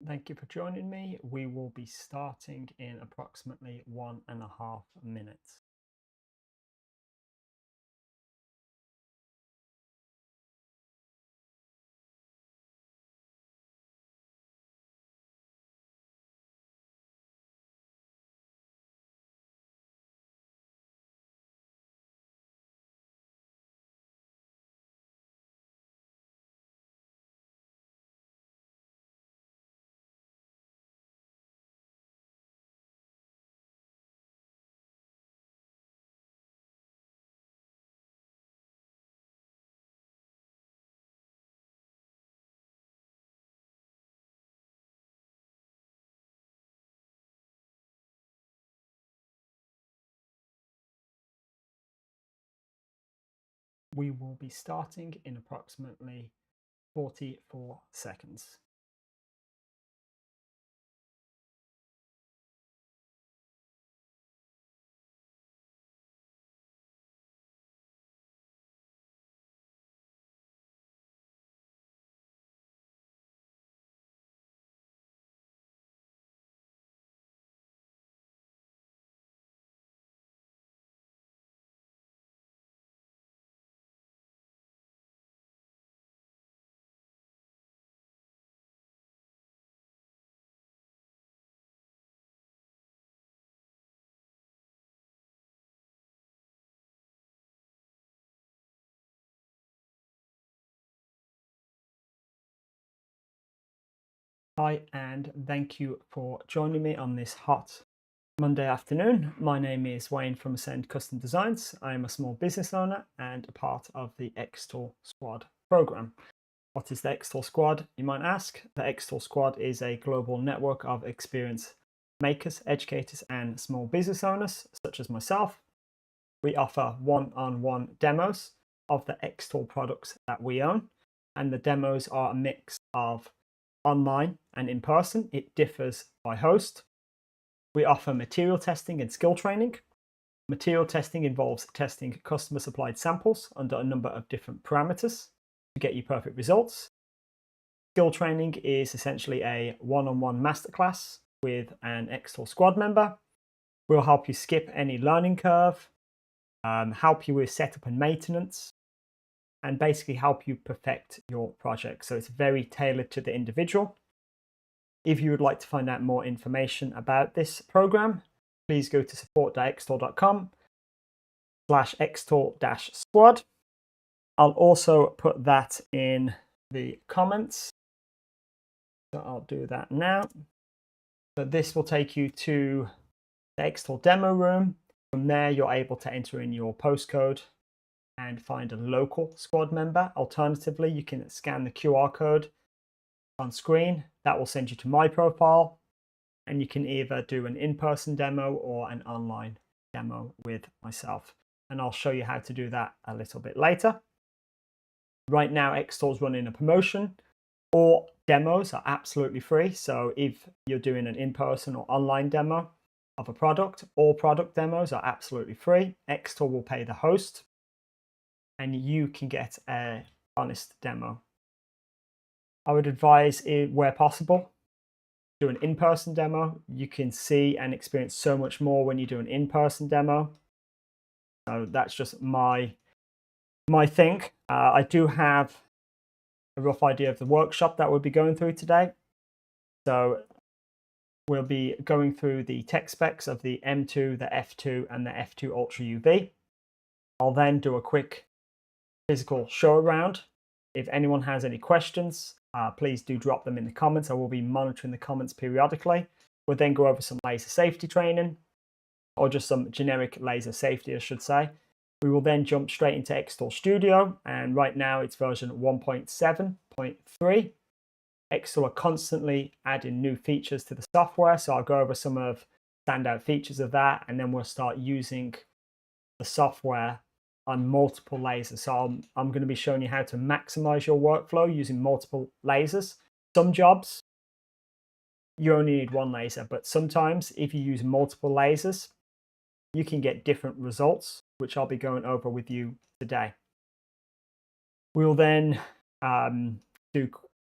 Thank you for joining me. We will be starting in approximately 1.5 minutes. We will be starting in approximately 44 seconds. Hi, and thank you for joining me on this hot Monday afternoon. My name is Wayne from Ascend Custom Designs. I am a small business owner and a part of the xTool Squad program. What is the xTool Squad, you might ask? The xTool Squad is a global network of experienced makers, educators, and small business owners, such as myself. We offer one-on-one demos of the xTool products that we own, and the demos are a mix of online and in person. It differs by host. We offer material testing and skill training. Material testing involves testing customer supplied samples under a number of different parameters to get you perfect results. Skill training is essentially a one-on-one masterclass with an xTool Squad member. We'll help you skip any learning curve, help you with setup and maintenance, and basically help you perfect your project. So it's very tailored to the individual. If you would like to find out more information about this program, please go to support.xtool.com/xtool-squad. I'll also put that in the comments. So I'll do that now. So this will take you to the xTool demo room. From there, you're able to enter in your postcode and find a local squad member. Alternatively, you can scan the QR code on screen. That will send you to my profile, and you can either do an in-person demo or an online demo with myself. And I'll show you how to do that a little bit later. Right now, xTool's running a promotion. All demos are absolutely free. So if you're doing an in-person or online demo of a product, all product demos are absolutely free. xTool will pay the host, and you can get an honest demo. I would advise, where possible, do an in-person demo. You can see and experience so much more when you do an in-person demo. So that's just my thing. I do have a rough idea of the workshop that we'll be going through today. So we'll be going through the tech specs of the M2, the F2, and the F2 Ultra UV. I'll then do a quick physical show around. If anyone has any questions, please do drop them in the comments. I will be monitoring the comments periodically. We'll then go over some laser safety training, or just some generic laser safety, I should say. We will then jump straight into xTool Studio, and right now it's version 1.7.3. xTool are constantly adding new features to the software, so I'll go over some of standout features of that, and then we'll start using the software on multiple lasers. So I'm going to be showing you how to maximize your workflow using multiple lasers. Some jobs, you only need one laser, but sometimes if you use multiple lasers, you can get different results, which I'll be going over with you today. We'll then do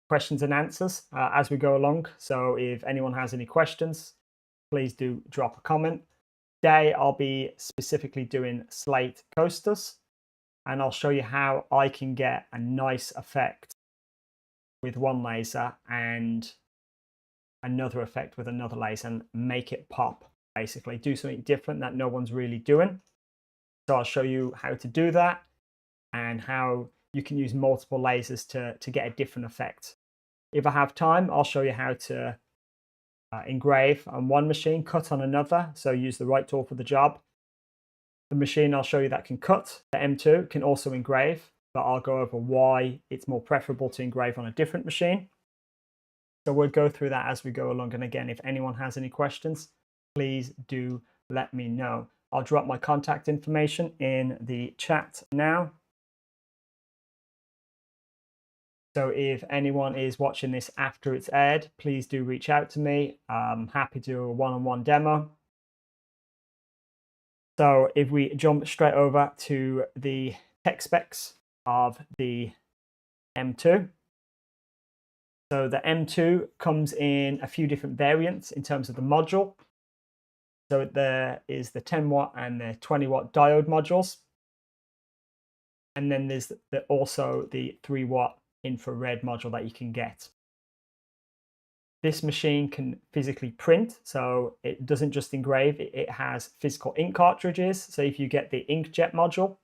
questions and answers as we go along. So if anyone has any questions, please do drop a comment. Today, I'll be specifically doing slate coasters, and I'll show you how I can get a nice effect with one laser and another effect with another laser and make it pop, basically do something different that no one's really doing. So I'll show you how to do that and how you can use multiple lasers to get a different effect. If I have time, I'll show you how to engrave on one machine, cut on another, so use the right tool for the job. The machine I'll show you that can cut, the M2, can also engrave, but I'll go over why it's more preferable to engrave on a different machine. So we'll go through that as we go along. And again, if anyone has any questions, please do let me know. I'll drop my contact information in the chat now. So if anyone is watching this after it's aired, please do reach out to me. I'm happy to do a one-on-one demo. So if we jump straight over to the tech specs of the M2. So the M2 comes in a few different variants in terms of the module. So there is the 10 watt and the 20 watt diode modules. And then there's also the 3 watt infrared module that you can get. This machine can physically print, so it doesn't just engrave, it has physical ink cartridges. So if you get the inkjet module,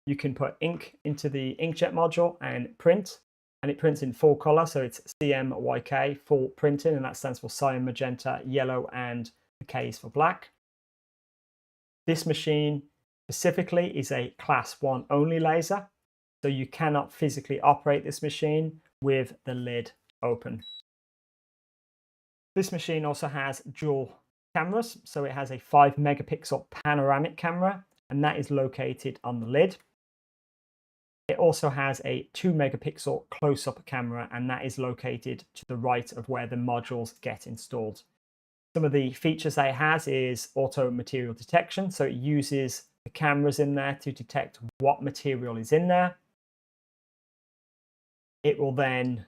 you can put ink into the inkjet module and print, and it prints in full color. So it's CMYK, full printing, and that stands for cyan, magenta, yellow, and the K is for black. This machine specifically is a class 1 only laser, so you cannot physically operate this machine with the lid open. This machine also has dual cameras, so it has a 5 megapixel panoramic camera, and that is located on the lid. It also has a 2 megapixel close-up camera, and that is located to the right of where the modules get installed. Some of the features that it has is auto material detection, so it uses the cameras in there to detect what material is in there. It will then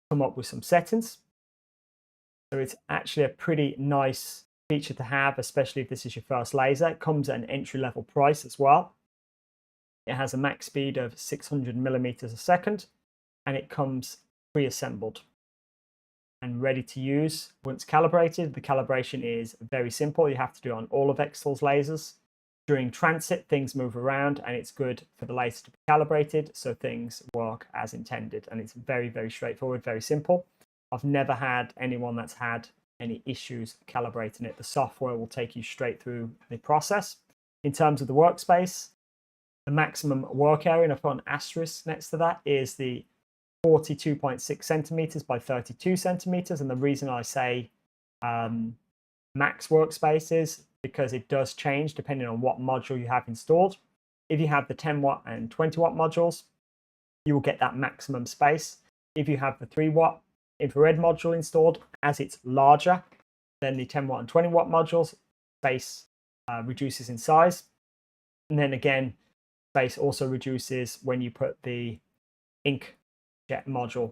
come up with some settings. So it's actually a pretty nice feature to have, especially if this is your first laser. It comes at an entry-level price as well. It has a max speed of 600 millimeters a second, and it comes pre-assembled and ready to use. Once calibrated, the calibration is very simple. You have to do it on all of xTool's lasers. During transit, things move around, and it's good for the laser to be calibrated so things work as intended. And it's very, very straightforward, very simple. I've never had anyone that's had any issues calibrating it. The software will take you straight through the process. In terms of the workspace, the maximum work area, and I've put an asterisk next to that, is the 42.6 centimeters by 32 centimeters. And the reason I say max workspace is because it does change depending on what module you have installed. If you have the 10 watt and 20 watt modules, you will get that maximum space. If you have the 3 watt infrared module installed, as it's larger than the 10 watt and 20 watt modules, space reduces in size. And then again, space also reduces when you put the inkjet module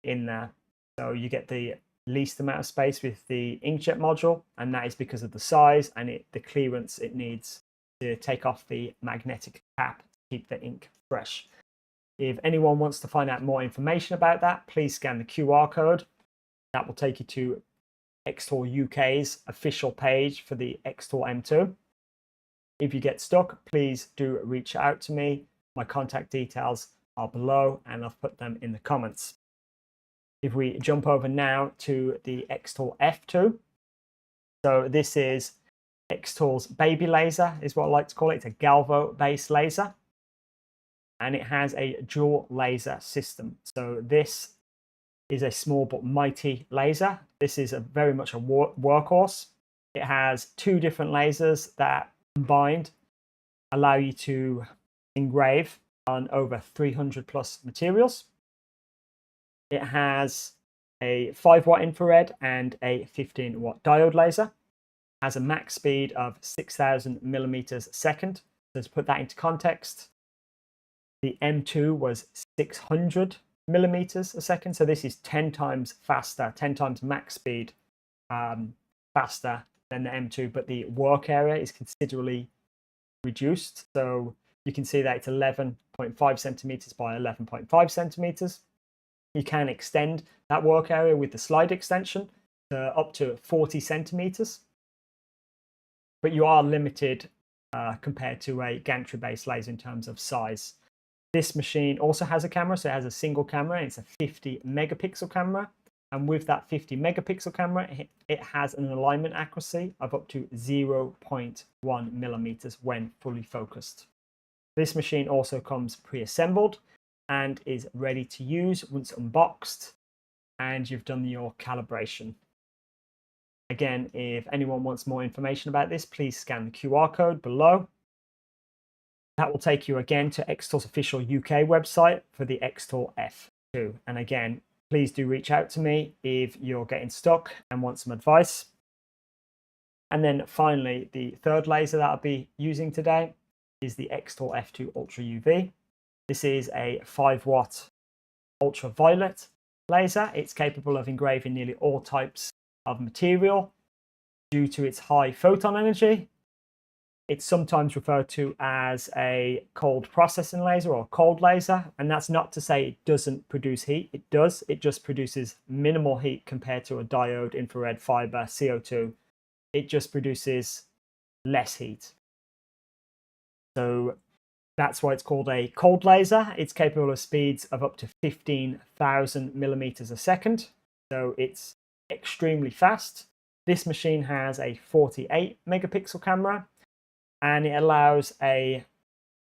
in there. So you get the least amount of space with the inkjet module, and that is because of the size and the clearance it needs to take off the magnetic cap to keep the ink fresh. If anyone wants to find out more information about that, please scan the QR code. That will take you to xTool UK's official page for the xTool M2. If you get stuck, please do reach out to me. My contact details are below, and I've put them in the comments. If we jump over now to the xTool F2. So this is xTool's baby laser, is what I like to call it. It's a galvo-based laser, and it has a dual laser system. So this is a small but mighty laser. This is very much a workhorse. It has 2 different lasers that combined allow you to engrave on over 300 plus materials. It has a 5 watt infrared and a 15 watt diode laser. It has a max speed of 6,000 millimeters a second. So to put that into context, the M2 was 600 millimeters a second. So this is 10 times faster, 10 times max speed faster than the M2, but the work area is considerably reduced. So you can see that it's 11.5 centimeters by 11.5 centimeters. You can extend that work area with the slide extension to up to 40 centimeters, but you are limited compared to a gantry-based laser in terms of size. This machine also has a camera, so it has a single camera, and it's a 50 megapixel camera. And with that 50 megapixel camera, it has an alignment accuracy of up to 0.1 millimeters when fully focused. This machine also comes pre-assembled and is ready to use once unboxed and you've done your calibration. Again, if anyone wants more information about this, please scan the QR code below. That will take you again to xTool's official UK website for the xTool F2. And again, please do reach out to me if you're getting stuck and want some advice. And then finally, the third laser that I'll be using today is the xTool F2 Ultra UV. This is a 5-watt ultraviolet laser. It's capable of engraving nearly all types of material due to its high photon energy. It's sometimes referred to as a cold processing laser or cold laser, and that's not to say it doesn't produce heat. It does. It just produces minimal heat compared to a diode, infrared, fiber, CO2. It just produces less heat. So that's why it's called a cold laser. It's capable of speeds of up to 15,000 millimeters a second. So it's extremely fast. This machine has a 48 megapixel camera, and it allows a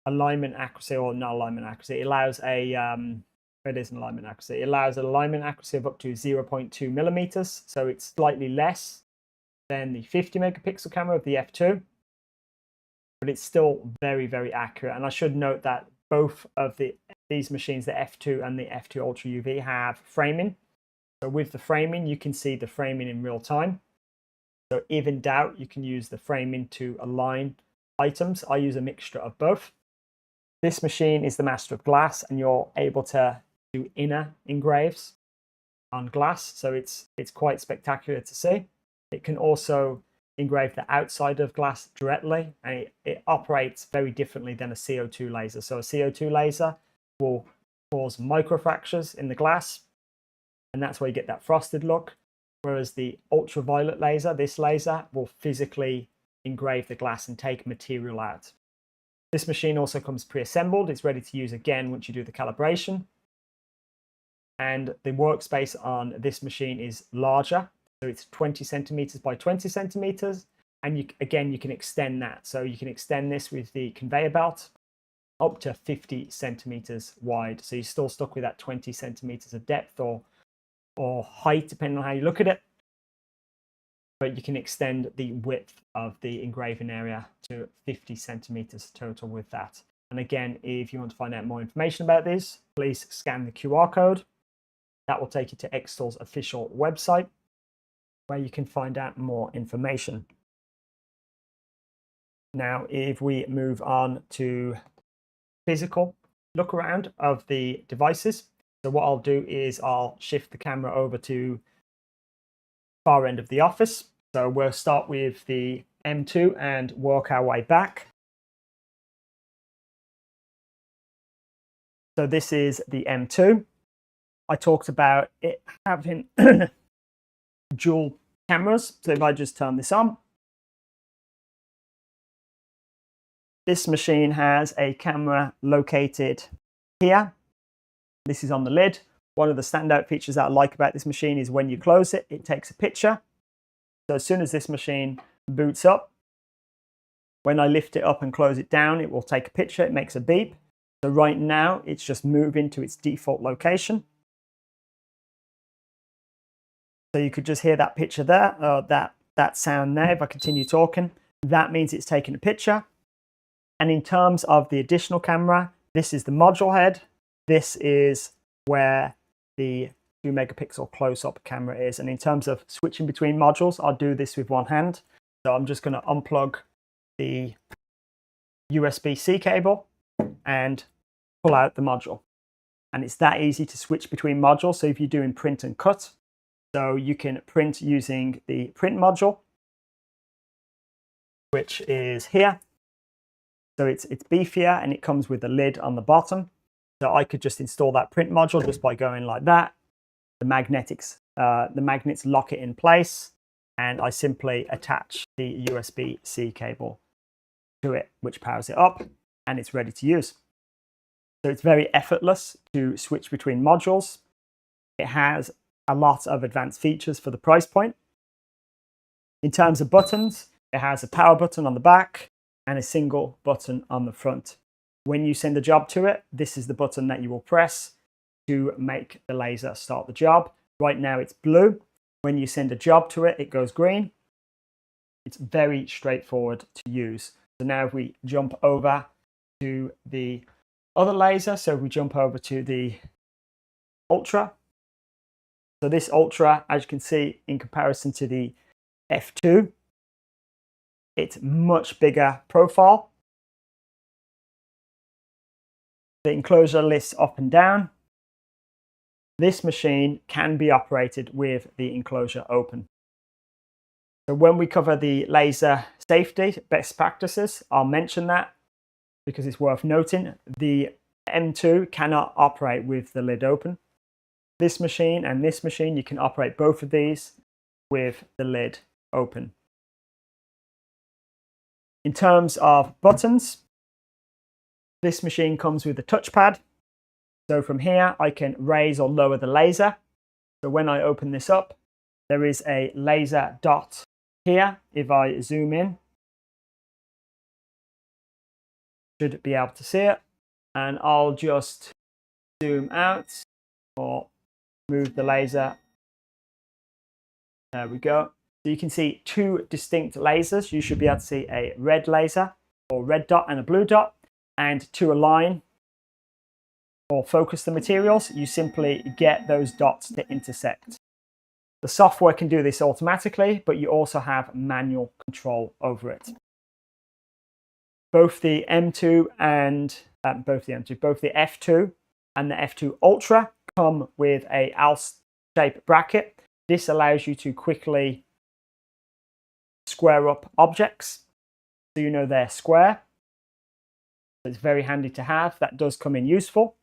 alignment accuracy, or not alignment accuracy. It allows it is an alignment accuracy. It allows an alignment accuracy of up to 0.2 millimeters. So it's slightly less than the 50 megapixel camera of the F2, but it's still very, very accurate. And I should note that both of these machines, the F2 and the F2 Ultra UV, have framing. So with the framing, you can see the framing in real time. So if in doubt, you can use the framing to align items. I use a mixture of both. This machine is the master of glass, and you're able to do inner engraves on glass. So it's quite spectacular to see. It can also engrave the outside of glass directly, and it operates very differently than a CO2 laser. So a CO2 laser will cause microfractures in the glass, and that's why you get that frosted look. Whereas the ultraviolet laser, this laser, will physically engrave the glass and take material out. This machine also comes pre-assembled. It's ready to use again once you do the calibration. And the workspace on this machine is larger. So it's 20 centimeters by 20 centimeters. And you can extend that. So you can extend this with the conveyor belt up to 50 centimeters wide. So you're still stuck with that 20 centimeters of depth or height, depending on how you look at it. But you can extend the width of the engraving area to 50 centimeters total with that. And again, if you want to find out more information about this, please scan the QR code. That will take you to xTool's official website, where you can find out more information. Now, if we move on to physical look around of the devices. So what I'll do is I'll shift the camera over to far end of the office. So we'll start with the M2 and work our way back. So this is the M2. I talked about it having dual cameras. So if I just turn this on, this machine has a camera located here. This is on the lid. One of the standout features that I like about this machine is when you close it, it takes a picture. So as soon as this machine boots up, when I lift it up and close it down, it will take a picture. It makes a beep. So right now, it's just moving to its default location. So you could just hear that picture there, that sound there. If I continue talking, that means it's taking a picture. And in terms of the additional camera, this is the module head. This is where the 2 megapixel close-up camera is. And in terms of switching between modules, I'll do this with one hand. So I'm just going to unplug the USB-C cable and pull out the module. and it's that easy to switch between modules. So if you're doing print and cut, so you can print using the print module, which is here. So it's beefier and it comes with a lid on the bottom. So I could just install that print module just by going like that. The magnets lock it in place, and I simply attach the USB-C cable to it, which powers it up, and it's ready to use. So it's very effortless to switch between modules. It has a lot of advanced features for the price point. In terms of buttons, it has a power button on the back and a single button on the front. When you send a job to it, this is the button that you will press to make the laser start the job. Right now it's blue. When you send a job to it, it goes green. It's very straightforward to use. So now if we jump over to the other laser, so we jump over to the Ultra. So this Ultra, as you can see, in comparison to the F2, it's much bigger profile. The enclosure lifts up and down. This machine can be operated with the enclosure open. So when we cover the laser safety best practices, I'll mention that because it's worth noting. The M2 cannot operate with the lid open. This machine and this machine, you can operate both of these with the lid open. In terms of buttons, this machine comes with a touchpad. So from here, I can raise or lower the laser. So when I open this up, there is a laser dot here. If I zoom in, should be able to see it. And I'll just zoom out or move the laser. There we go. So you can see two distinct lasers. You should be able to see a red laser or red dot and a blue dot. And to align or focus the materials, you simply get those dots to intersect. The software can do this automatically, but you also have manual control over it. Both the M2 and both the F2 and the F2 Ultra come with a L-shaped bracket. This allows you to quickly square up objects, so you know they're square. It's very handy to have. That does come in useful.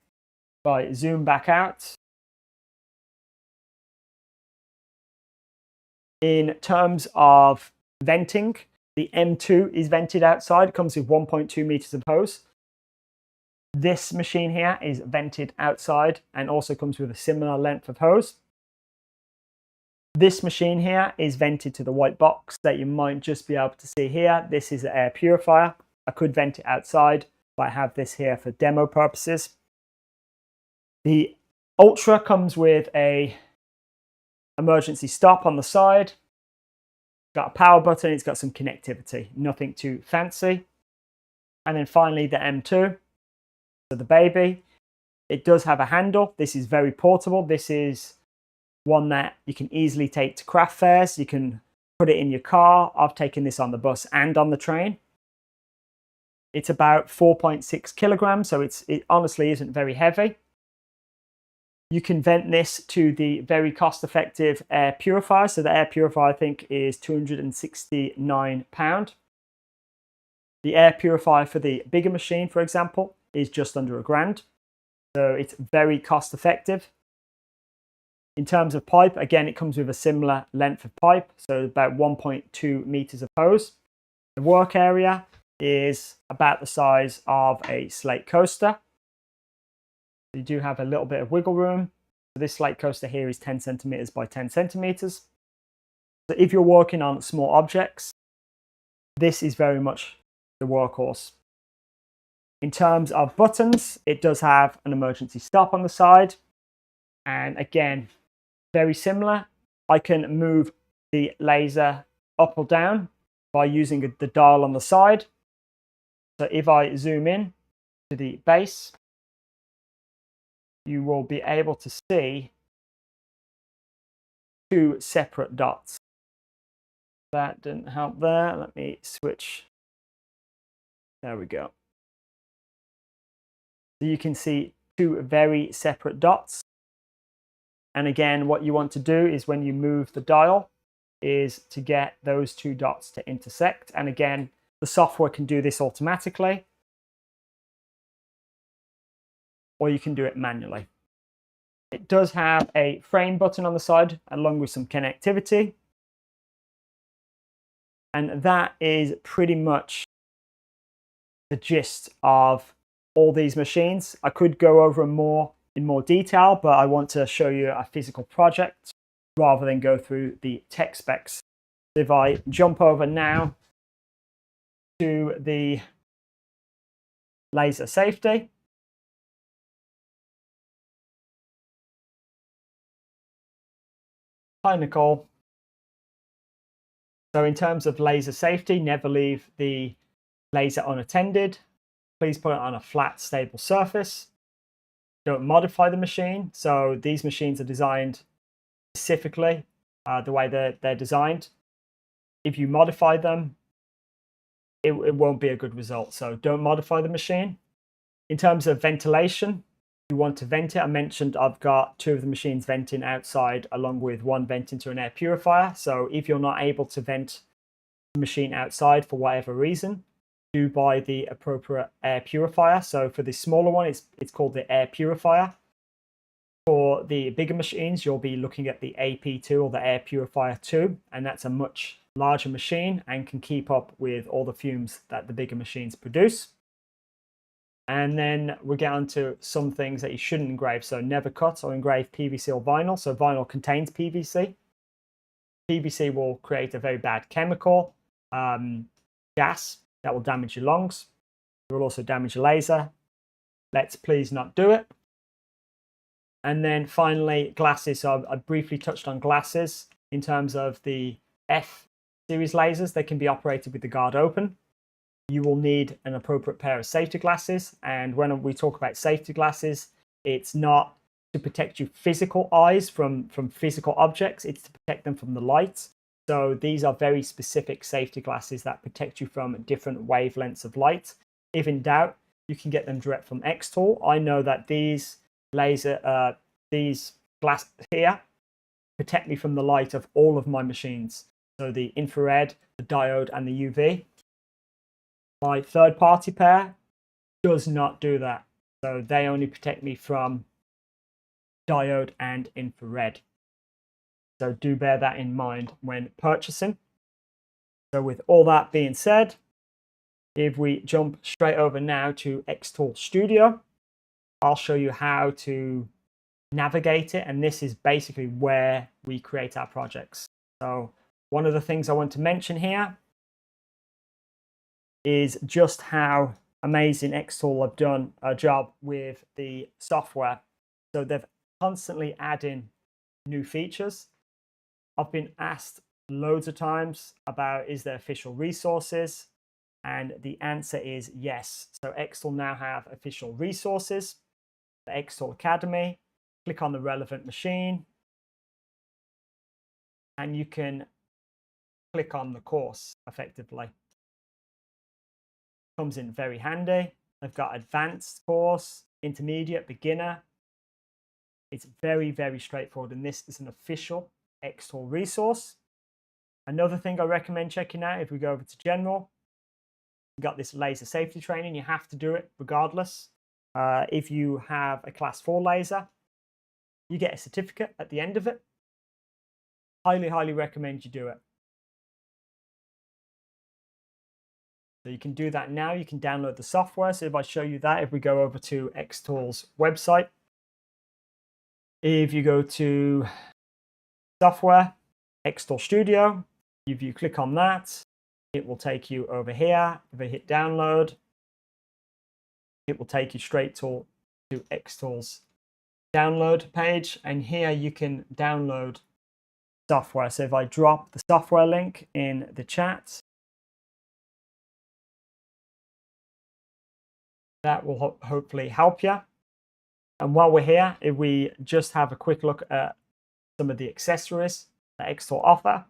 If I zoom back out, in terms of venting, the M2 is vented outside. It comes with 1.2 meters of hose. This machine here is vented outside and also comes with a similar length of hose. This machine here is vented to the white box that you might just be able to see here. This is an air purifier. I could vent it outside, but I have this here for demo purposes. The Ultra comes with a emergency stop on the side. It's got a power button, it's got some connectivity, nothing too fancy. And then finally the M2, so the baby. It does have a handle. This is very portable. This is one that you can easily take to craft fairs. You can put it in your car. I've taken this on the bus and on the train. It's about 4.6 kilograms, so it honestly isn't very heavy. You can vent this to the very cost-effective air purifier. So the air purifier, I think, is £269. The air purifier for the bigger machine, for example, is just under £1,000. So it's very cost-effective. In terms of pipe, again, it comes with a similar length of pipe, so about 1.2 meters of hose. The work area is about the size of a slate coaster. You do have a little bit of wiggle room. So this slate coaster here is 10 centimeters by 10 centimeters. So if you're working on small objects, this is very much the workhorse. In terms of buttons, it does have an emergency stop on the side. And again, very similar. I can move the laser up or down by using the dial on the side. So if I zoom in to the base, you will be able to see two separate dots. That didn't help there. Let me switch. There we go. So you can see two very separate dots. And again, what you want to do is when you move the dial is to get those two dots to intersect. And again, the software can do this automatically, or you can do it manually. It does have a frame button on the side along with some connectivity. And that is pretty much the gist of all these machines. I could go over more in more detail, but I want to show you a physical project rather than go through the tech specs. If I jump over now to the laser safety, hi Nicole. So in terms of laser safety, never leave the laser unattended. Please put it on a flat, stable surface. Don't modify the machine. So these machines are designed specifically the way they're designed. If you modify them, it won't be a good result. So don't modify the machine. In terms of ventilation, you want to vent it. I mentioned I've got two of the machines venting outside along with one venting to an air purifier. So if you're not able to vent the machine outside for whatever reason, do buy the appropriate air purifier. So for the smaller one, it's called the air purifier. For the bigger machines, you'll be looking at the AP2 or the air purifier 2, and that's a much larger machine and can keep up with all the fumes that the bigger machines produce. And then we get on to some things that you shouldn't engrave. So never cut or engrave PVC or vinyl. So vinyl contains PVC. PVC will create a very bad chemical gas that will damage your lungs. It will also damage your laser. Let's please not do it. And then finally, glasses. So I briefly touched on glasses in terms of the F series lasers. They can be operated with the guard open. You will need an appropriate pair of safety glasses. And when we talk about safety glasses, it's not to protect your physical eyes from physical objects. It's to protect them from the light. So these are very specific safety glasses that protect you from different wavelengths of light. If in doubt, you can get them direct from xTool. I know that these glass here protect me from the light of all of my machines. So the infrared, the diode, and the UV. My third-party pair does not do that. So they only protect me from diode and infrared. So do bear that in mind when purchasing. So with all that being said, if we jump straight over now to xTool Studio, I'll show you how to navigate it. And this is basically where we create our projects. So one of the things I want to mention here is just how amazing xTool have done a job with the software. So they've constantly adding new features. I've been asked loads of times about is there official resources, and the answer is yes. So xTool now have official resources, the xTool Academy. Click on the relevant machine and you can click on the course effectively. Comes in very handy. They've got advanced course, intermediate, beginner. It's very, very straightforward, and this is an official xTool resource. Another thing I recommend checking out, if we go over to general, you've got this laser safety training. You have to do it regardless. If you have a class 4 laser, you get a certificate at the end of it. Highly, highly recommend you do it. So you can do that now. You can download the software. So if I show you that, if we go over to xTool's website, if you go to software, xTool Studio, if you click on that, it will take you over here. If I hit download, it will take you straight to xTool's download page. And here you can download software. So if I drop the software link in the chat, that will hopefully help you. And while we're here, if we just have a quick look at some of the accessories that xTool offer.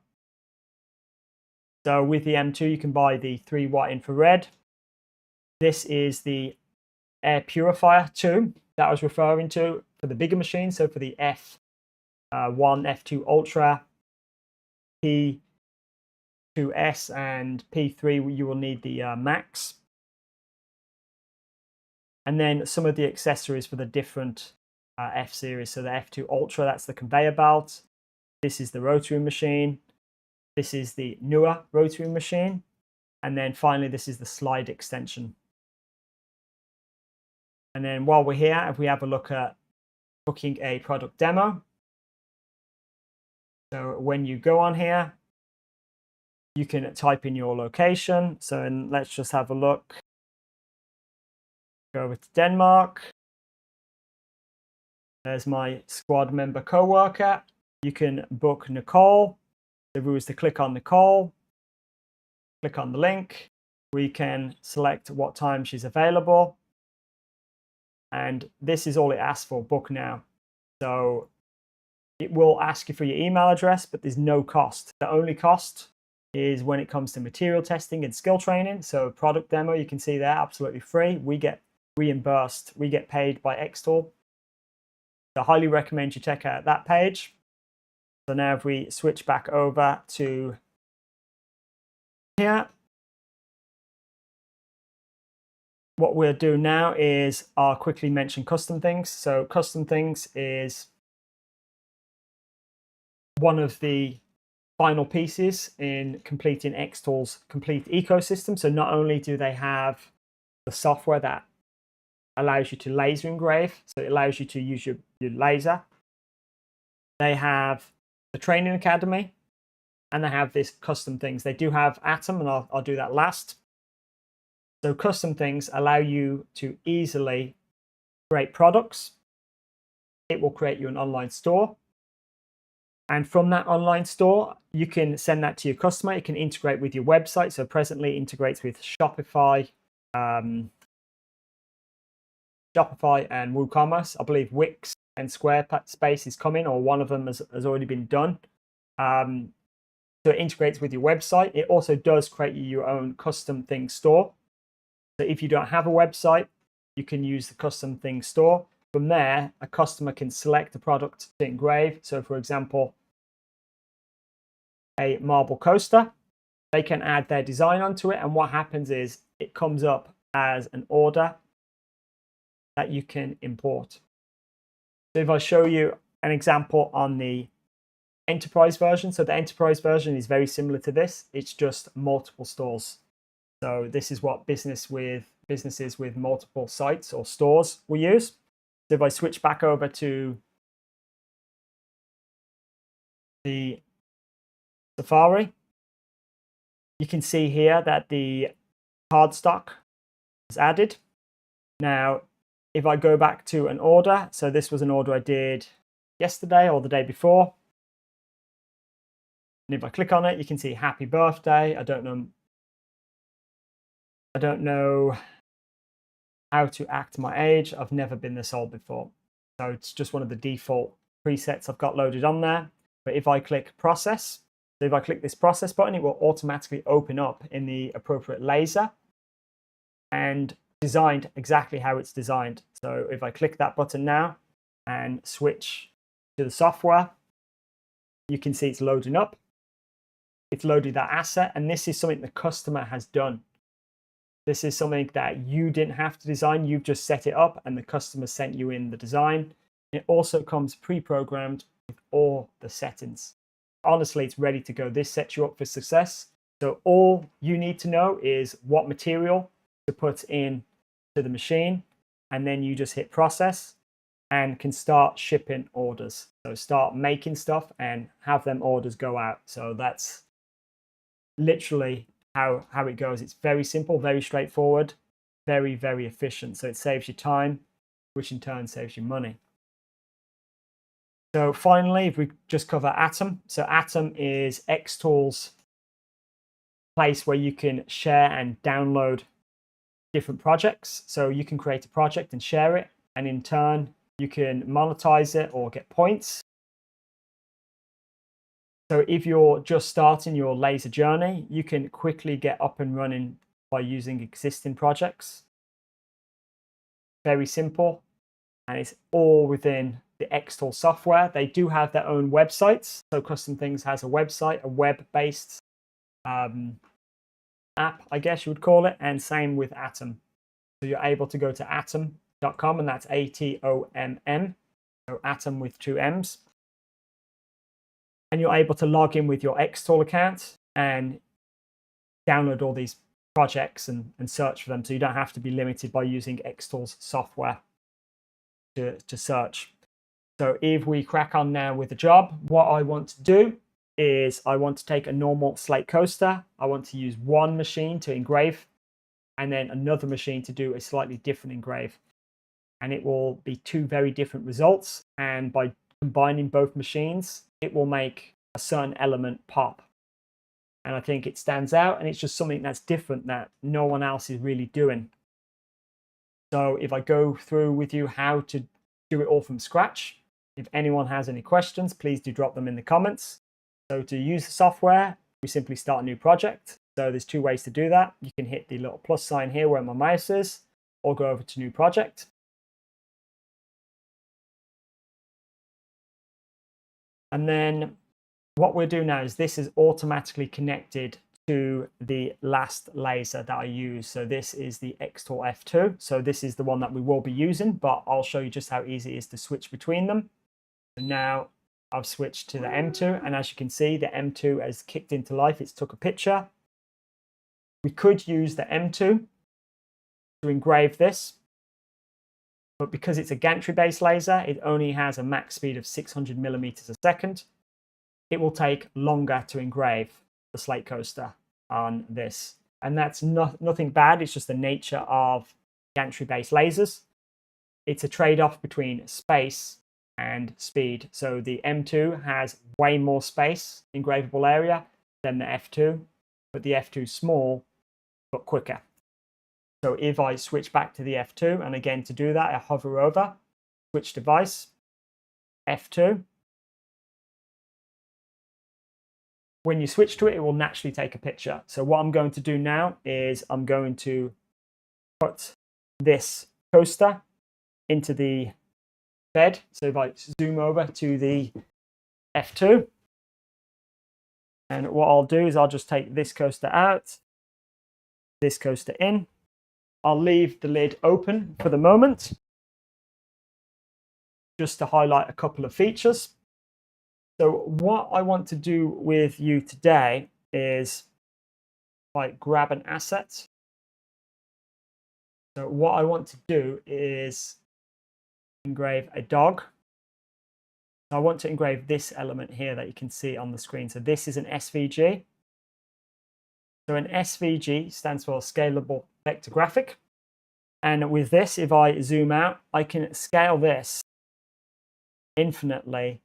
So with the M2, you can buy the 3-watt infrared. This is the air purifier 2. that I was referring to for the bigger machines. So for the F1, F2 Ultra, P2S, and P3, you will need the Max. And then some of the accessories for the different F series. So the F2 Ultra, that's the conveyor belt. This is the rotary machine. This is the newer rotary machine. And then finally, this is the slide extension. And then while we're here, if we have a look at booking a product demo. So when you go on here, you can type in your location. So let's just have a look. Go over to Denmark. There's my squad member co-worker. You can book Nicole. If we was to click on Nicole, click on the link, we can select what time she's available. And this is all it asks for, book now. So it will ask you for your email address, but there's no cost. The only cost is when it comes to material testing and skill training. So product demo, you can see there, absolutely free. We get reimbursed, we get paid by xTool. So I highly recommend you check out that page. So now if we switch back over to here, what we'll do now is I'll quickly mention custom things. So custom things is one of the final pieces in completing xTool's complete ecosystem. So not only do they have the software that allows you to laser engrave, so it allows you to use your laser. They have the training academy, and they have this custom things. They do have Atom, and I'll do that last. So custom things allow you to easily create products. It will create you an online store. And from that online store, you can send that to your customer. It can integrate with your website. So presently it integrates with Shopify, Shopify and WooCommerce. I believe Wix and Squarespace is coming, or one of them has already been done. So it integrates with your website. It also does create you your own custom things store. So if you don't have a website, you can use the custom things store. From there, a customer can select a product to engrave. So for example, a marble coaster, they can add their design onto it. And what happens is it comes up as an order that you can import. So if I show you an example on the enterprise version, so the enterprise version is very similar to this. It's just multiple stores. So this is what businesses with multiple sites or stores will use. So if I switch back over to the Safari, you can see here that the cardstock is added. Now, if I go back to an order, so this was an order I did yesterday or the day before. And if I click on it, you can see happy birthday. I don't know how to act my age. I've never been this old before. So it's just one of the default presets I've got loaded on there. But if I click process, so if I click this process button, it will automatically open up in the appropriate laser and designed exactly how it's designed. So if I click that button now and switch to the software, you can see it's loading up. It's loaded that asset, and this is something the customer has done. This is something that you didn't have to design. You've just set it up and the customer sent you in the design. It also comes pre-programmed with all the settings. Honestly, it's ready to go. This sets you up for success. So all you need to know is what material to put in to the machine, and then you just hit process and can start shipping orders. So start making stuff and have them orders go out. So that's literally how it goes. It's very simple, very straightforward, very, very efficient. So it saves you time, which in turn saves you money. So finally, if we just cover Atom. So Atom is xTool's place where you can share and download different projects. So you can create a project and share it, and in turn, you can monetize it or get points. So if you're just starting your laser journey, you can quickly get up and running by using existing projects. Very simple. and it's all within the xTool software. They do have their own websites. So Custom Things has a website, a web-based app, I guess you would call it, and same with Atom. So you're able to go to atom.com, and that's ATOMM, so Atom with 2 M's. And you're able to log in with your xTool account and download all these projects and search for them. So you don't have to be limited by using xTool's software to search. So if we crack on now with the job, what I want to do is I want to take a normal slate coaster. I want to use one machine to engrave and then another machine to do a slightly different engrave. And it will be 2 very different results. And by combining both machines, it will make a certain element pop. And I think it stands out, and it's just something that's different that no one else is really doing. So if I go through with you how to do it all from scratch, if anyone has any questions, please do drop them in the comments. So to use the software, we simply start a new project. So there's 2 ways to do that. You can hit the little plus sign here where my mouse is, or go over to new project. And then what we'll do now is this is automatically connected to the last laser that I use. So this is the xTool F2. So this is the one that we will be using, but I'll show you just how easy it is to switch between them. So now I've switched to the M2, and as you can see, the M2 has kicked into life. It's took a picture. We could use the M2 to engrave this, but because it's a gantry-based laser, it only has a max speed of 600 millimeters a second. It will take longer to engrave the slate coaster on this. And that's nothing bad. It's just the nature of gantry-based lasers. It's a trade-off between space and speed. So the M2 has way more space, engravable area, than the F2, but the F2 is small, but quicker. So if I switch back to the F2, and again, to do that, I hover over, switch device, F2. When you switch to it, it will naturally take a picture. So what I'm going to do now is I'm going to put this coaster into the bed. So if I zoom over to the F2, and what I'll do is I'll just take this coaster out, this coaster in. I'll leave the lid open for the moment, just to highlight a couple of features. So what I want to do with you today is like grab an asset. So what I want to do is engrave a dog. I want to engrave this element here that you can see on the screen. So this is an SVG. So an SVG stands for Scalable Vector Graphic. And with this, if I zoom out, I can scale this infinitely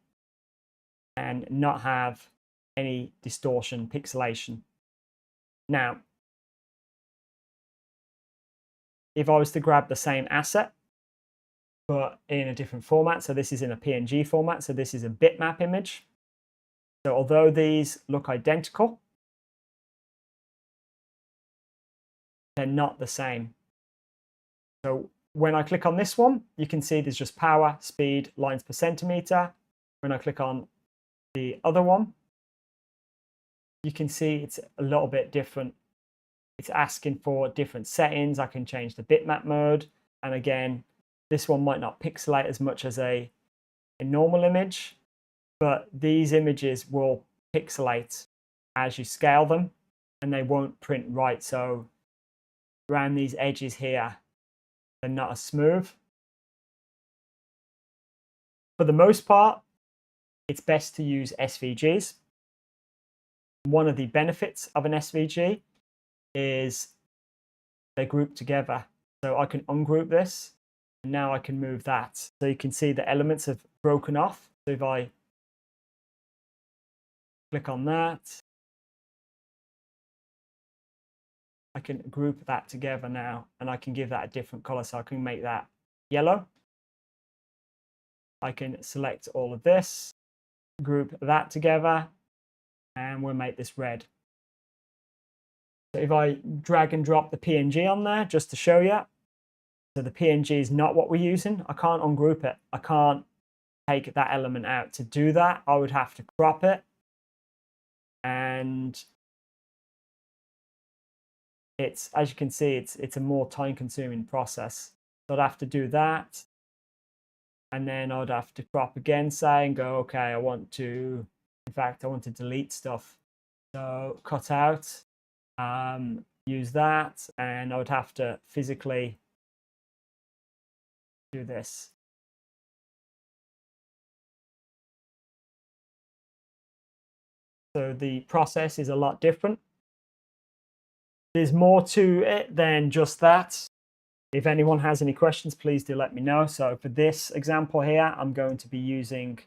and not have any distortion, pixelation. Now, if I was to grab the same asset, but in a different format, so this is in a PNG format, so this is a bitmap image. So although these look identical, they're not the same. So when I click on this one, you can see there's just power, speed, lines per centimeter. When I click on the other one, you can see it's a little bit different. It's asking for different settings. I can change the bitmap mode. And again, this one might not pixelate as much as a normal image, but these images will pixelate as you scale them, and they won't print right. So around these edges here, they're not as smooth. For the most part, it's best to use SVGs. One of the benefits of an SVG is they group together. So I can ungroup this, and now I can move that. So you can see the elements have broken off. So if I click on that, I can group that together now, and I can give that a different color. So I can make that yellow. I can select all of this, group that together, and we'll make this red. So if I drag and drop the PNG on there just to show you, So the PNG is not what we're using. I can't ungroup it. I can't take that element out. To do that, I would have to crop it. And it's, as you can see, it's a more time-consuming process. So I'd have to do that. And then I'd have to crop again, say, and go, okay, I want to delete stuff. So cut out, use that, and I would have to physically do this. So the process is a lot different. There's more to it than just that. If anyone has any questions, please do let me know. So for this example here, I'm going to be using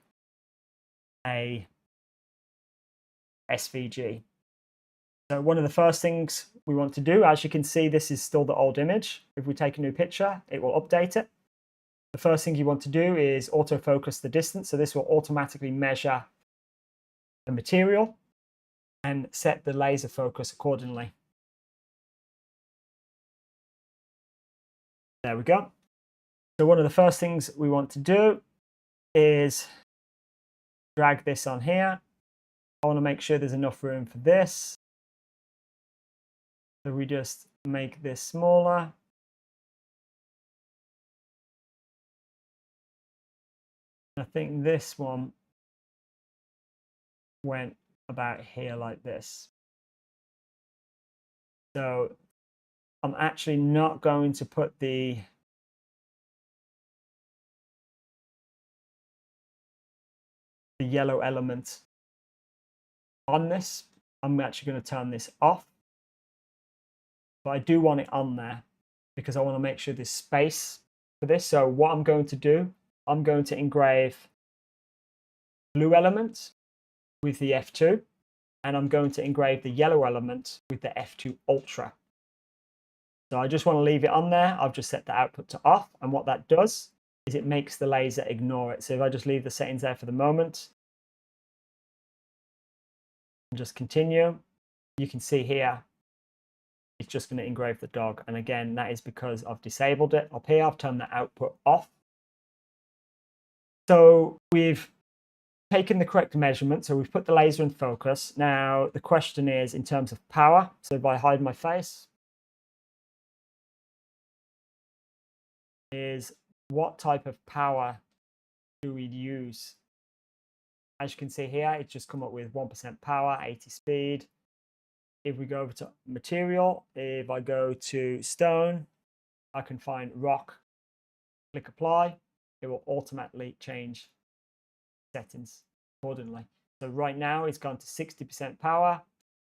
a SVG. So one of the first things we want to do, as you can see, this is still the old image. If we take a new picture, it will update it. The first thing you want to do is autofocus the distance. So this will automatically measure the material and set the laser focus accordingly. There we go. So one of the first things we want to do is drag this on here. I want to make sure there's enough room for this. So we just make this smaller. I think this one went about here like this. So I'm actually not going to put the yellow element on this. I'm actually going to turn this off. But I do want it on there because I want to make sure there's space for this. So what I'm going to do, I'm going to engrave blue element with the F2, and I'm going to engrave the yellow element with the F2 Ultra. So I just want to leave it on there. I've just set the output to off, and what that does is it makes the laser ignore it. So if I just leave the settings there for the moment and just continue, you can see here it's just going to engrave the dog. And again, that is because I've disabled it. Up here, I've turned the output off. So we've taken the correct measurement. So we've put the laser in focus. Now, the question is in terms of power. So if I hide my face, is what type of power do we use? As you can see here, it's just come up with 1% power, 80 speed. If we go over to material, if I go to stone, I can find rock, click apply, it will automatically change settings accordingly. So right now it's gone to 60% power,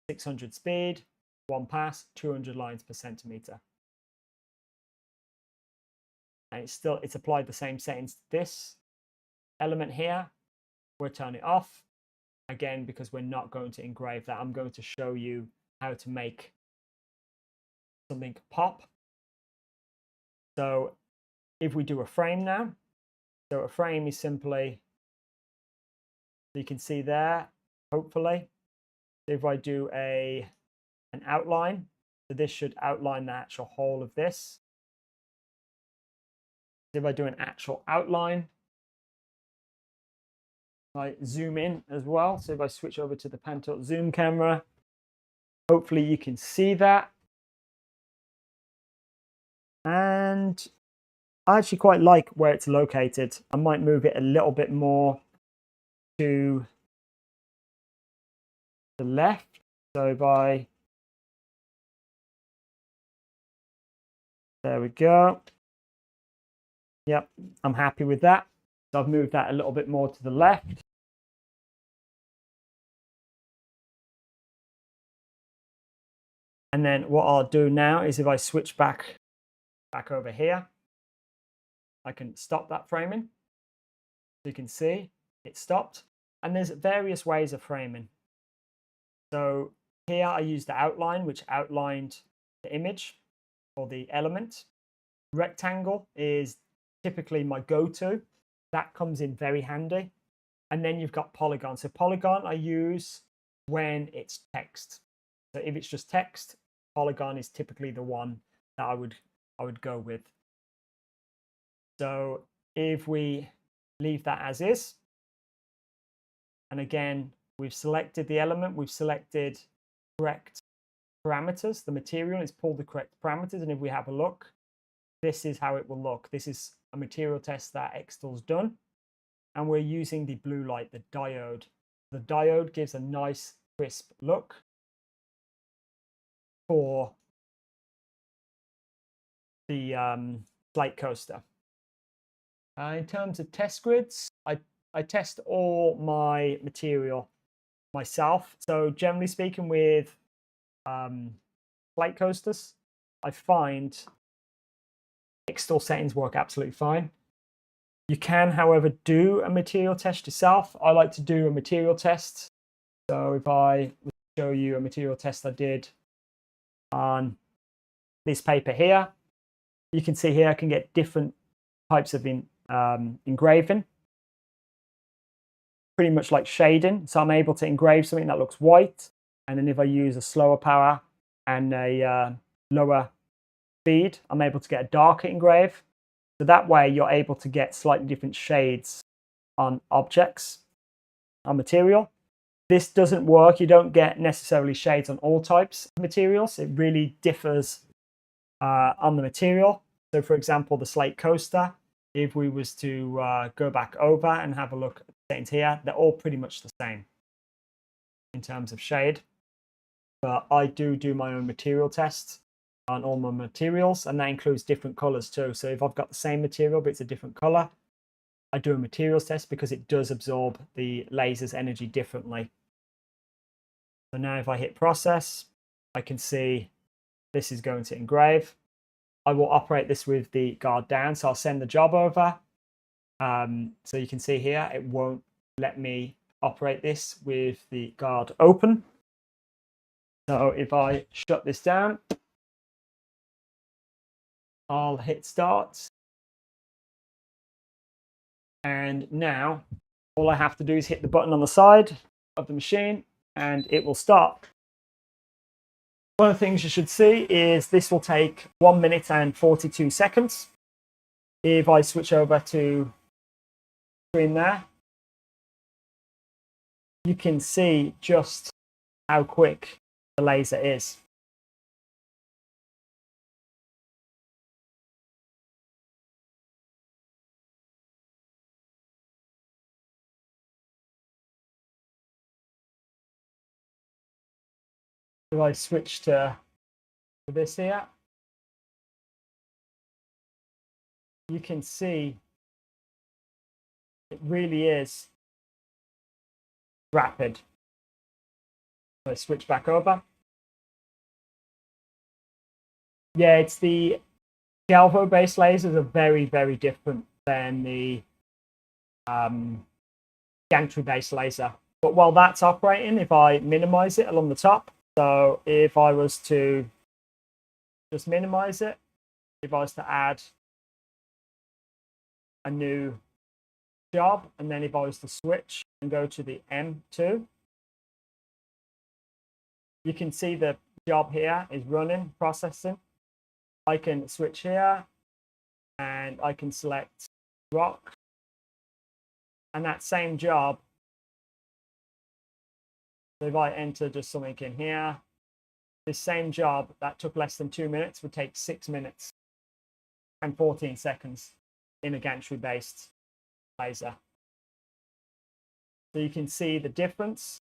600 speed, 1 pass, 200 lines per centimeter. And it's applied the same settings to this element here. We'll turn it off. Again, because we're not going to engrave that, I'm going to show you how to make something pop. So if we do a frame now, so a frame is simply, you can see there, hopefully, if I do an outline, so this should outline the actual whole of this. If I do an actual outline, I zoom in as well. So if I switch over to the pan tilt zoom camera, hopefully you can see that. And I actually quite like where it's located. I might move it a little bit more to the left. So there we go. Yep, I'm happy with that. So I've moved that a little bit more to the left. And then what I'll do now is if I switch back over here, I can stop that framing. So you can see it stopped. And there's various ways of framing. So here I used the outline, which outlined the image or the element. Rectangle is typically my go-to. That comes in very handy. And then you've got polygon. So polygon I use when it's text. So if it's just text, polygon is typically the one that I would go with. So if we leave that as is, and again, we've selected the element, we've selected correct parameters, the material, it's pulled the correct parameters, and if we have a look, this is how it will look. This is a material test that xTool's done, and we're using the blue light, the diode. The diode gives a nice crisp look for the slate coaster. In terms of test grids, I test all my material myself. So generally speaking, with slate coasters, I find xTool settings work absolutely fine. You can, however, do a material test yourself. I like to do a material test. So if I show you a material test I did on this paper here, you can see here I can get different types of engraving, pretty much like shading. So I'm able to engrave something that looks white, and then if I use a slower power and a lower speed, I'm able to get a darker engrave. So that way you're able to get slightly different shades on objects, on material. This doesn't work. You don't get necessarily shades on all types of materials. It really differs on the material. So for example, the slate coaster, if we was to go back over and have a look at the settings here, they're all pretty much the same in terms of shade. But I do my own material tests on all my materials, and that includes different colors too. So if I've got the same material but it's a different color, I do a materials test because it does absorb the laser's energy differently. So now if I hit process, I can see this is going to engrave. I will operate this with the guard down, so I'll send the job over. So you can see here, it won't let me operate this with the guard open. So if I shut this down, I'll hit start. And now all I have to do is hit the button on the side of the machine and it will start. One of the things you should see is this will take 1 minute and 42 seconds. If I switch over to screen there, you can see just how quick the laser is. If I switch to this here, you can see it really is rapid. So I switch back over. Yeah, it's the galvo-based lasers are very, very different than the gantry-based laser. But while that's operating, if I minimize it along the top, so if I was to just minimize it, if I was to add a new job, and then if I was to switch and go to the M2, you can see the job here is running, processing. I can switch here and I can select rock, and that same job, so if I enter just something in here, this same job that took less than 2 minutes would take 6 minutes and 14 seconds in a gantry-based laser. So you can see the difference.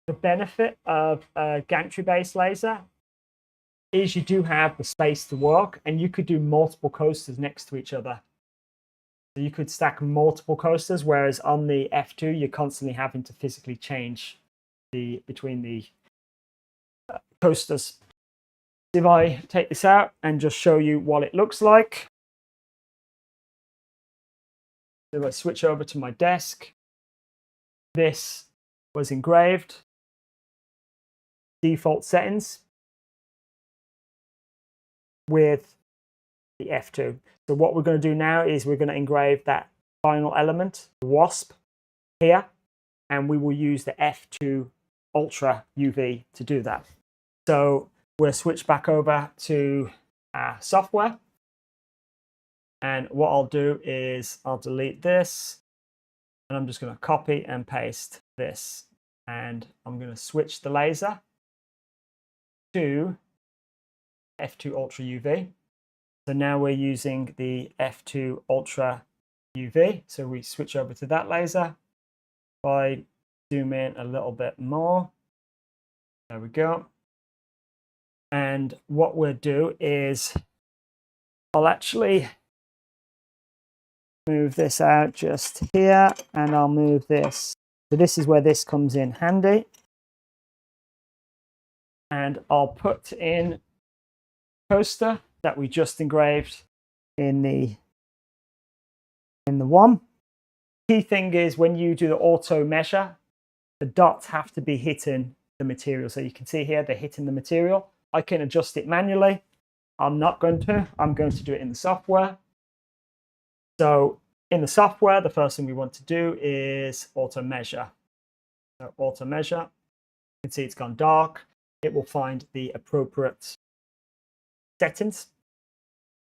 The benefit of a gantry-based laser is you do have the space to work, and you could do multiple coasters next to each other. So you could stack multiple coasters, whereas on the F2, you're constantly having to physically change between the coasters. If I take this out and just show you what it looks like. So if I switch over to my desk, this was engraved. Default settings with the F2. So what we're going to do now is we're going to engrave that final element, the wasp, here, and we will use the F2 Ultra UV to do that. So we'll switch back over to our software. And what I'll do is I'll delete this, and I'm just going to copy and paste this. And I'm going to switch the laser to f2 Ultra UV. So now we're using the f2 Ultra UV. So we switch over to that laser. If I zoom in a little bit more, there we go. And what we'll do is I'll actually move this out just here, and I'll move this. So this is where this comes in handy. And I'll put in poster that we just engraved in the one. Key thing is when you do the auto measure, the dots have to be hitting the material. So you can see here they're hitting the material. I can adjust it manually. I'm not going to. I'm going to do it in the software. So in the software, the first thing we want to do is auto measure. So auto measure. You can see it's gone dark. It will find the appropriate settings.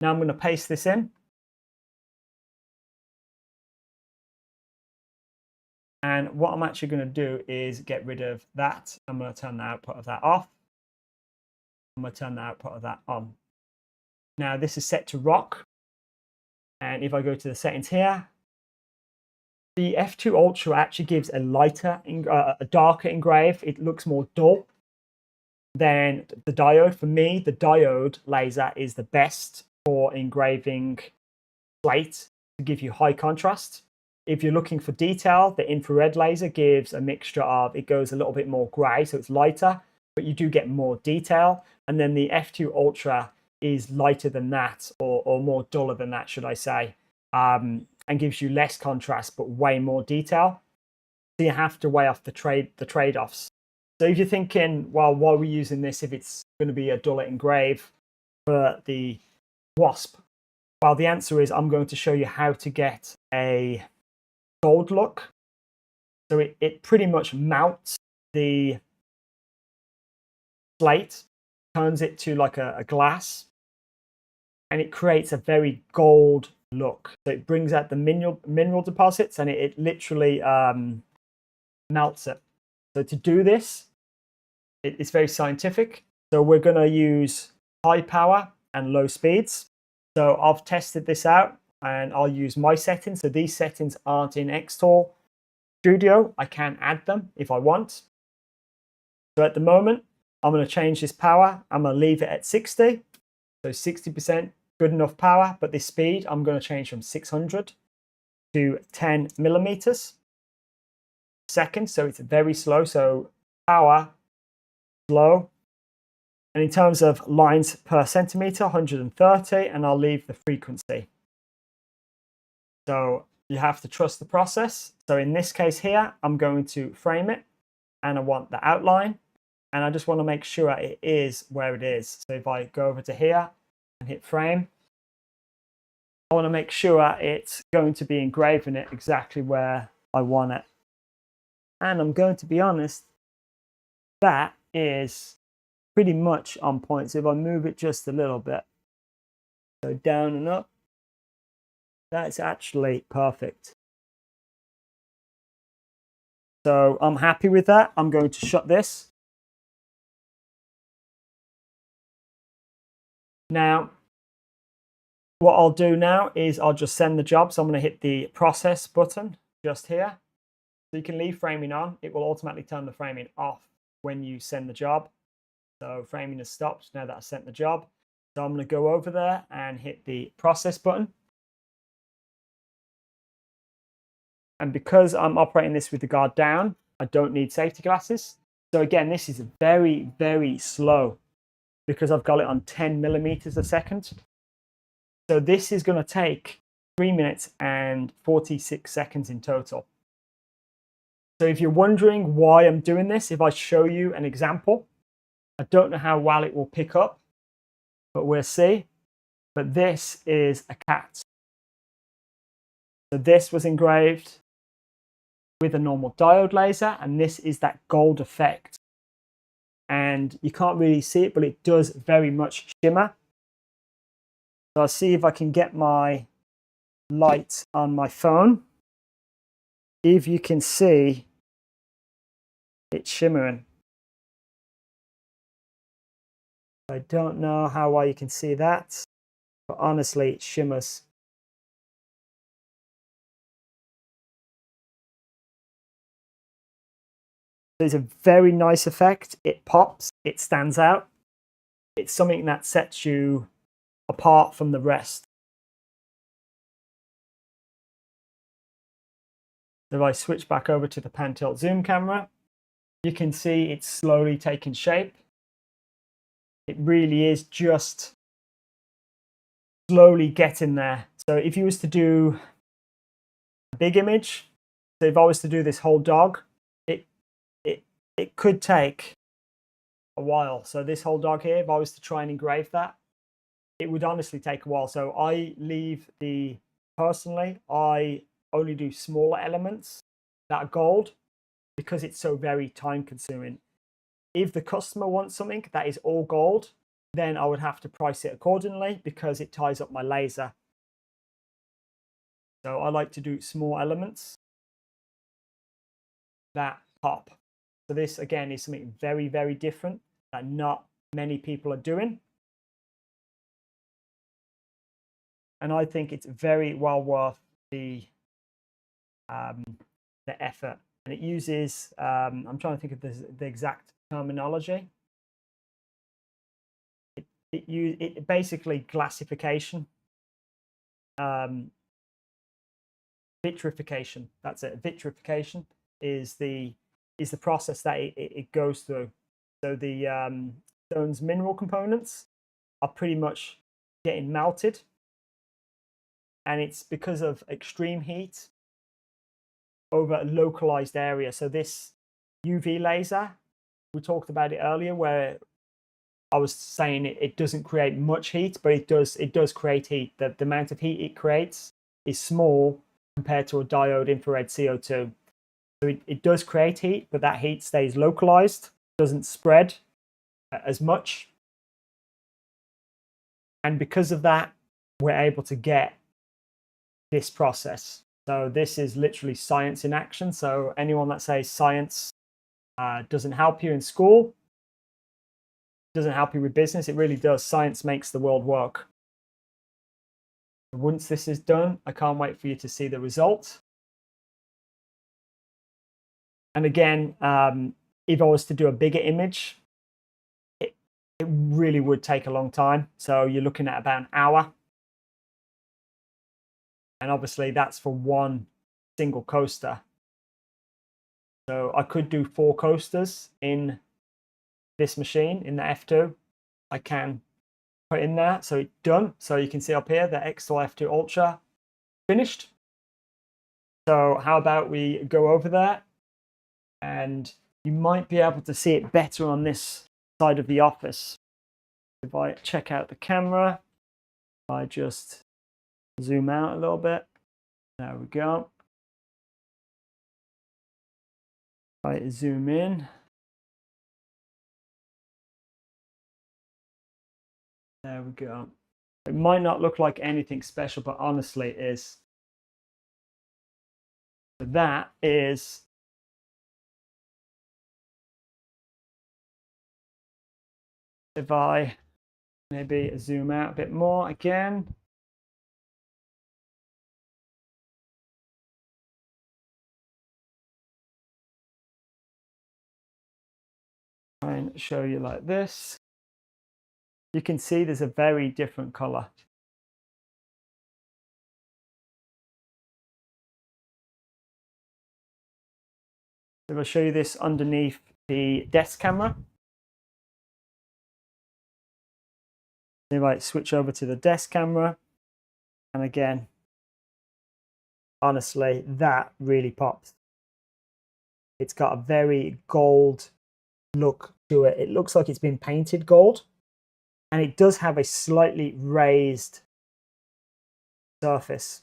Now I'm going to paste this in. And what I'm actually going to do is get rid of that. I'm going to turn the output of that off. I'm going to turn the output of that on. Now this is set to rock. And if I go to the settings here, the f2 Ultra actually gives a lighter, a darker engrave. It looks more dull than the diode. For me, the diode laser is the best for engraving slate to give you high contrast. If you're looking for detail, the infrared laser gives a mixture of, it goes a little bit more grey, so it's lighter, but you do get more detail. And then the f2 Ultra is lighter than that, or more duller than that, should I say, and gives you less contrast, but way more detail. So you have to weigh off the trade-offs. So if you're thinking, well, why are we using this if it's going to be a duller engrave for the wasp? Well, the answer is I'm going to show you how to get a gold look. So it pretty much mounts the slate, turns it to like a glass, and it creates a very gold look. So it brings out the mineral deposits, and it literally melts it. So to do this, it's very scientific. So we're going to use high power and low speeds. So I've tested this out, and I'll use my settings. So these settings aren't in xTool Studio. I can add them if I want. So at the moment, I'm going to change this power. I'm going to leave it at 60. So 60%, good enough power. But this speed, I'm going to change from 600 to 10 millimeters a second. So it's very slow. So power, slow. And in terms of lines per centimeter, 130. And I'll leave the frequency. So you have to trust the process. So in this case here, I'm going to frame it, and I want the outline, and I just want to make sure it is where it is. So if I go over to here and hit frame, I want to make sure it's going to be engraving it exactly where I want it. And I'm going to be honest, that is pretty much on point. So if I move it just a little bit, so down and up, that's actually perfect. So I'm happy with that. I'm going to shut this. Now, what I'll do now is I'll just send the job. So I'm going to hit the process button just here. So you can leave framing on. It will automatically turn the framing off when you send the job. So framing has stopped now that I sent the job. So I'm going to go over there and hit the process button. And because I'm operating this with the guard down, I don't need safety glasses. So again, this is very, very slow because I've got it on 10 millimeters a second. So this is going to take 3 minutes and 46 seconds in total. So if you're wondering why I'm doing this, if I show you an example, I don't know how well it will pick up, but we'll see. But this is a cat. So this was engraved with a normal diode laser, and this is that gold effect. And you can't really see it, but it does very much shimmer. So I'll see if I can get my light on my phone, if you can see, it's shimmering. I don't know how well you can see that, but honestly, it shimmers. It's a very nice effect. It pops, it stands out. It's something that sets you apart from the rest. If I switch back over to the pan tilt zoom camera, you can see it's slowly taking shape. It really is just slowly getting there. So if you was to do a big image, so if I was to do this whole dog, it could take a while. So this whole dog here, if I was to try and engrave that, it would honestly take a while. So personally, I only do smaller elements that are gold because it's so very time consuming. If the customer wants something that is all gold, then I would have to price it accordingly because it ties up my laser. So I like to do small elements that pop. So this again is something very, very different that not many people are doing. And I think it's very well worth the effort. And it uses, I'm trying to think of the exact terminology. It basically glassification, vitrification. That's it. Vitrification is the process that it goes through. So the stone's mineral components are pretty much getting melted, and it's because of extreme heat over a localized area. So this UV laser, we talked about it earlier, where I was saying it doesn't create much heat, but it does create heat. The amount of heat it creates is small compared to a diode infrared CO2. So it does create heat, but that heat stays localized, doesn't spread as much. And because of that, we're able to get this process. So this is literally science in action. So anyone that says science doesn't help you in school, doesn't help you with business, it really does. Science makes the world work. Once this is done, I can't wait for you to see the result. And again, if I was to do a bigger image, it really would take a long time. So you're looking at about an hour. And obviously that's for one single coaster. So I could do 4 coasters in this machine, in the F2. I can put in there, so it's done. So you can see up here, the xTool F2 Ultra finished. So how about we go over there, and you might be able to see it better on this side of the office. If I check out the camera, I just zoom out a little bit. There we go. I zoom in. There we go. It might not look like anything special, but honestly it is. That is if I maybe zoom out a bit more again. Try and show you like this. You can see there's a very different color. If I show you this underneath the desk camera, if I switch over to the desk camera, and again, honestly, that really pops. It's got a very gold look to it. It looks like it's been painted gold, and it does have a slightly raised surface.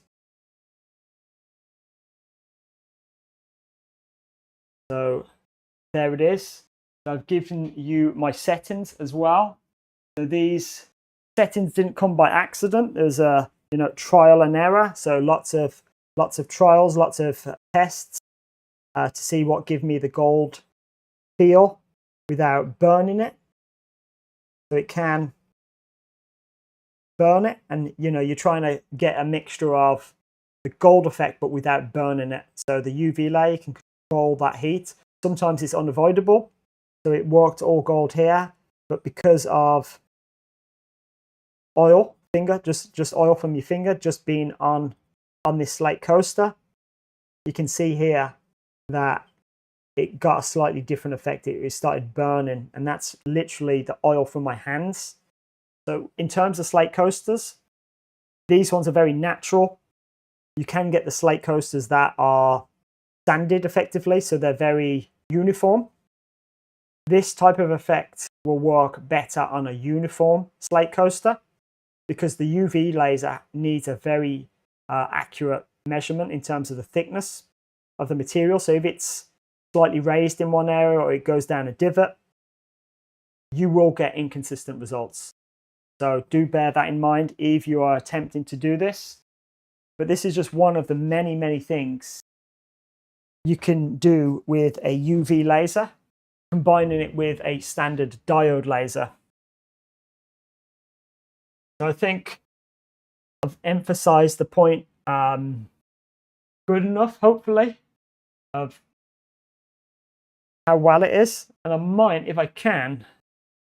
So there it is. I've given you my settings as well. So these settings didn't come by accident. There's a trial and error. So lots of trials, lots of tests to see what give me the gold feel without burning it. So it can burn it, and you're trying to get a mixture of the gold effect but without burning it. So the UV layer can control that heat. Sometimes it's unavoidable, so it worked all gold here, but because of oil finger, just oil from your finger just being on this slate coaster, you can see here that it got a slightly different effect. It started burning, and that's literally the oil from my hands. So in terms of slate coasters, these ones are very natural. You can get the slate coasters that are sanded effectively, so they're very uniform. This type of effect will work better on a uniform slate coaster because the UV laser needs a very accurate measurement in terms of the thickness of the material. So if it's slightly raised in one area or it goes down a divot, you will get inconsistent results. So do bear that in mind if you are attempting to do this. But this is just one of the many, many things you can do with a UV laser, combining it with a standard diode laser. So I think I've emphasized the point good enough, hopefully, of how well it is. And I might, if I can,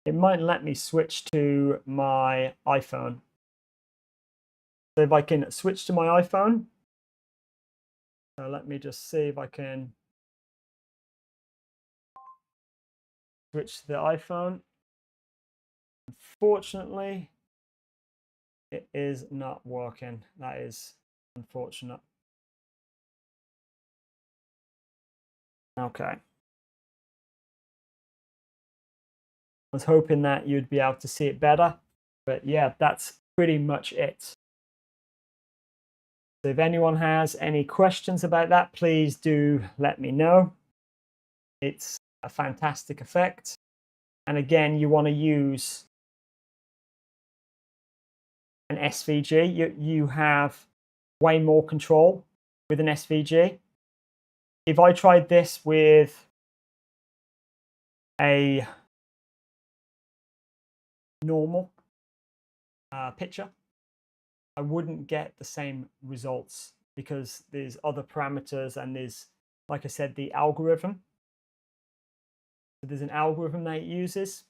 it might let me switch to my iPhone. So if I can switch to my iPhone, let me just see if I can switch to the iPhone. Unfortunately, it is not working. That is unfortunate. Okay. I was hoping that you'd be able to see it better, but yeah, that's pretty much it. So if anyone has any questions about that, please do let me know. It's a fantastic effect. And again, you want to use an SVG. You have way more control with an SVG. If I tried this with a normal picture, I wouldn't get the same results because there's other parameters and there's, like I said, the algorithm. So there's an algorithm that it uses.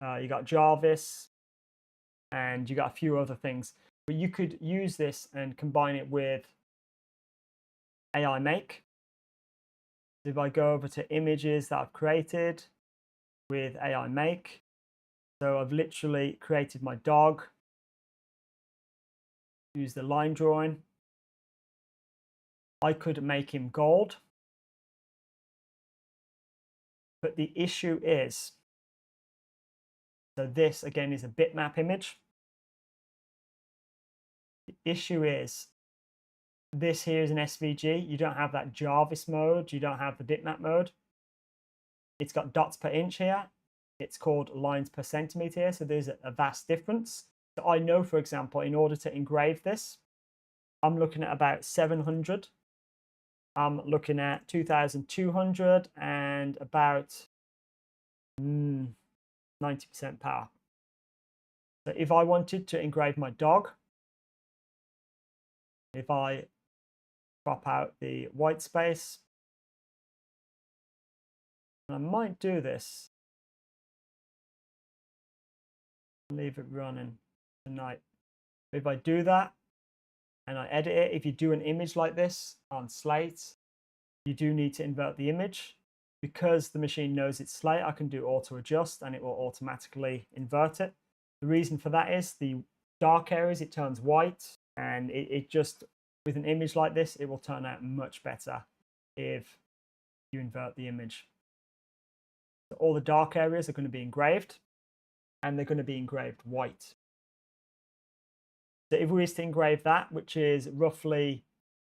You got Jarvis and you got a few other things, but you could use this and combine it with AI Make. If I go over to images that I've created with AI Make, so I've literally created my dog, use the line drawing. I could make him gold, but the issue is, so this again is a bitmap image. The issue is this here is an SVG. You don't have that Jarvis mode. You don't have the bitmap mode. It's got dots per inch here. It's called lines per centimeter here. So there's a vast difference. So I know, for example, in order to engrave this, I'm looking at about 700. I'm looking at 2,200 and about 90% power. So if I wanted to engrave my dog, if I crop out the white space, and I might do this, leave it running tonight. If I do that and I edit it, if you do an image like this on Slate, you do need to invert the image. Because the machine knows it's Slate, I can do auto adjust and it will automatically invert it. The reason for that is the dark areas, it turns white, and it just, with an image like this, it will turn out much better if you invert the image. So all the dark areas are going to be engraved, and they're going to be engraved white. So if we was to engrave that, which is roughly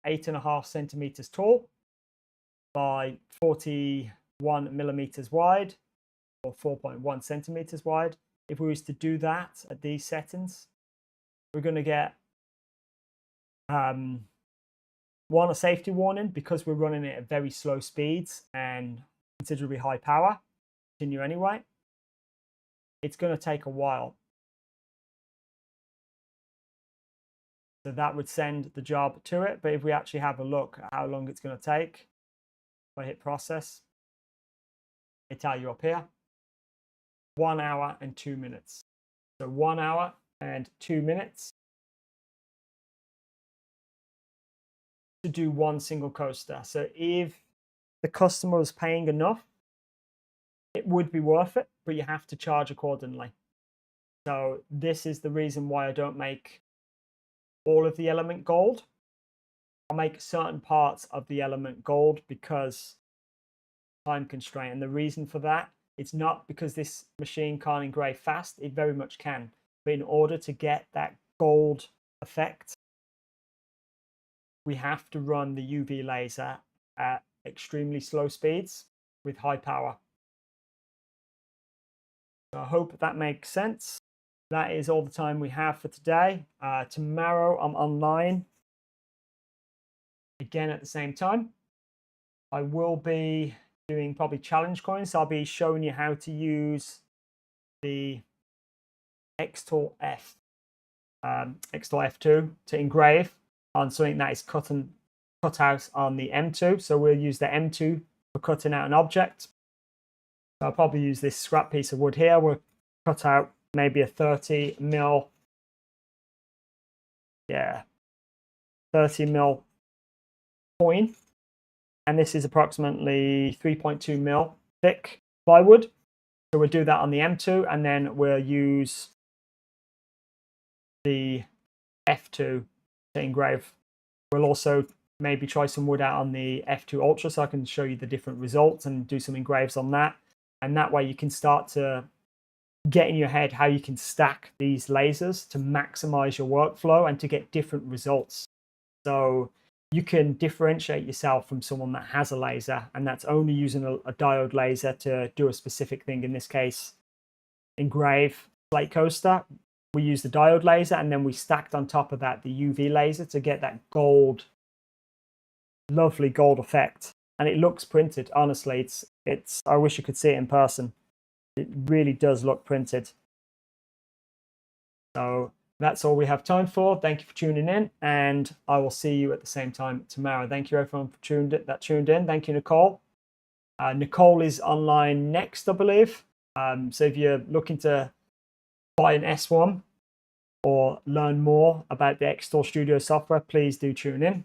8.5 centimeters tall by 41 millimeters wide, or 4.1 centimeters wide, if we was to do that at these settings, we're going to get one, a safety warning, because we're running it at very slow speeds and considerably high power. Continue anyway. It's going to take a while. So that would send the job to it. But if we actually have a look at how long it's going to take, if I hit process, it tells you up here, 1 hour and 2 minutes. So 1 hour and 2 minutes to do one single coaster. So if the customer is paying enough, it would be worth it, but you have to charge accordingly. So this is the reason why I don't make all of the element gold. I'll make certain parts of the element gold because time constraint. And the reason for that, it's not because this machine can't engrave fast, it very much can. But in order to get that gold effect, we have to run the UV laser at extremely slow speeds with high power. So I hope that makes sense. That is all the time we have for today. Tomorrow I'm online again at the same time. I will be doing probably challenge coins. So I'll be showing you how to use the xTool xTool F2 to engrave on something that is cut out on the M2. So we'll use the M2 for cutting out an object. So I'll probably use this scrap piece of wood here. We'll cut out maybe a 30 mil coin. And this is approximately 3.2 mil thick plywood. So we'll do that on the M2, and then we'll use the F2 to engrave. We'll also maybe try some wood out on the F2 Ultra so I can show you the different results and do some engraves on that. And that way you can start to get in your head how you can stack these lasers to maximize your workflow and to get different results. So you can differentiate yourself from someone that has a laser and that's only using a diode laser to do a specific thing. In this case, engrave slate coaster. We use the diode laser, and then we stacked on top of that the UV laser to get that gold, lovely gold effect. And it looks printed. Honestly, it's I wish you could see it in person. It really does look printed. So that's all we have time for. Thank you for tuning in, and I will see you at the same time tomorrow. Thank you everyone for tuned in. Thank you, Nicole. Nicole is online next, I believe. So if you're looking to buy an S1 or learn more about the xTool Studio software, please do tune in.